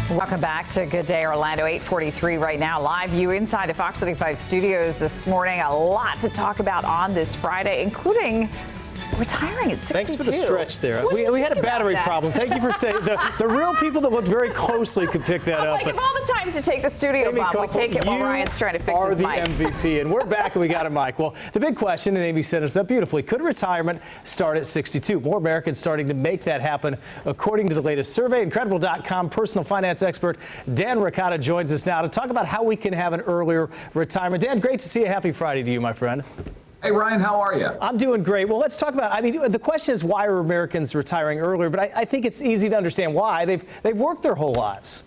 Welcome back to Good Day Orlando, 8:43 right now. Live view inside the Fox 35 studios this morning. A lot to talk about on this Friday, including retiring at 62. Thanks for the stretch there. We had a battery problem. Thank you for saying the real people that looked very closely could pick that up. Like, of all the times to take the studio, Amy Bob, we Koppel, take it while Ryan's trying to fix his mic. You are the MVP, and we're back and we got a mic. Well, the big question, and Amy set us up beautifully, could retirement start at 62? More Americans starting to make that happen, according to the latest survey. Incredible.com personal finance expert Dan Ricotta joins us now to talk about how we can have an earlier retirement. Dan, great to see you. Happy Friday to you, my friend. Hey, Ryan, how are you? I'm doing great. Well, let's talk about, the question is why are Americans retiring earlier? But I think it's easy to understand why. They've worked their whole lives.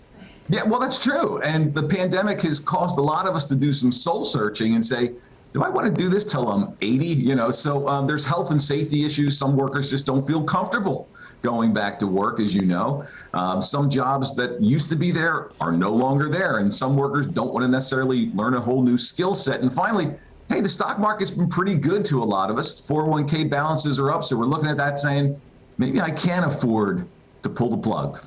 Yeah, well, that's true. And the pandemic has caused a lot of us to do some soul searching and say, do I want to do this till I'm 80? So there's health and safety issues. Some workers just don't feel comfortable going back to work, as you know. Some jobs that used to be there are no longer there. And some workers don't want to necessarily learn a whole new skill set. And finally, hey, the stock market's been pretty good to a lot of us. 401k balances are up, so we're looking at that saying, maybe I can afford to pull the plug.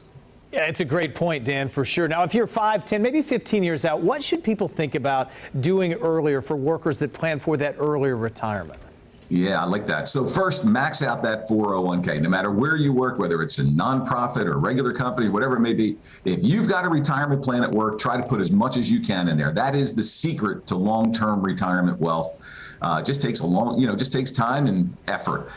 Yeah, it's a great point, Dan, for sure. Now, if you're 5, 10, maybe 15 years out, what should people think about doing earlier for workers that plan for that earlier retirement? Yeah, I like that. So first, max out that 401k, no matter where you work, whether it's a nonprofit or a regular company, whatever it may be. If you've got a retirement plan at work, try to put as much as you can in there. That is the secret to long-term retirement wealth. Just takes just takes time and effort.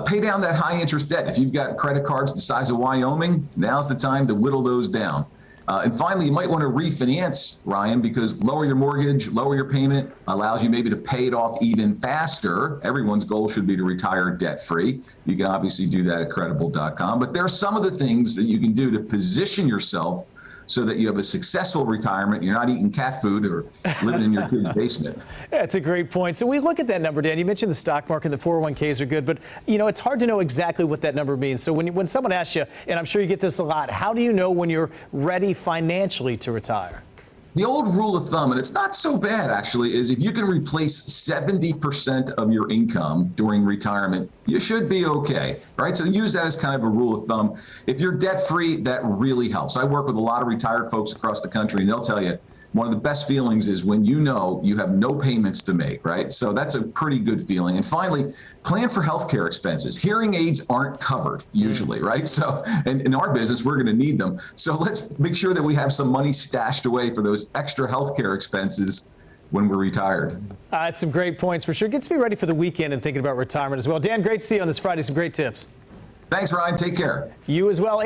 Pay down that high interest debt. If you've got credit cards the size of Wyoming, now's the time to whittle those down. And finally, you might want to refinance, Ryan, because lower your mortgage, lower your payment, allows you maybe to pay it off even faster. Everyone's goal should be to retire debt-free. You can obviously do that at Credible.com. But there are some of the things that you can do to position yourself so that you have a successful retirement. You're not eating cat food or living in your kid's basement. That's a great point. So we look at that number, Dan. You mentioned the stock market, the 401ks are good, but it's hard to know exactly what that number means. So when someone asks you, and I'm sure you get this a lot, how do you know when you're ready financially to retire? The old rule of thumb, and it's not so bad actually, is if you can replace 70% of your income during retirement, you should be okay, right? So use that as kind of a rule of thumb. If you're debt-free, that really helps. I work with a lot of retired folks across the country, and they'll tell you one of the best feelings is when you know you have no payments to make, right? So that's a pretty good feeling. And finally, plan for healthcare expenses. Hearing aids aren't covered usually, right? So in our business, we're going to need them. So let's make sure that we have some money stashed away for those extra healthcare expenses when we're retired. That's some great points for sure. Gets me ready for the weekend and thinking about retirement as well. Dan, great to see you on this Friday. Some great tips. Thanks, Ryan. Take care. You as well.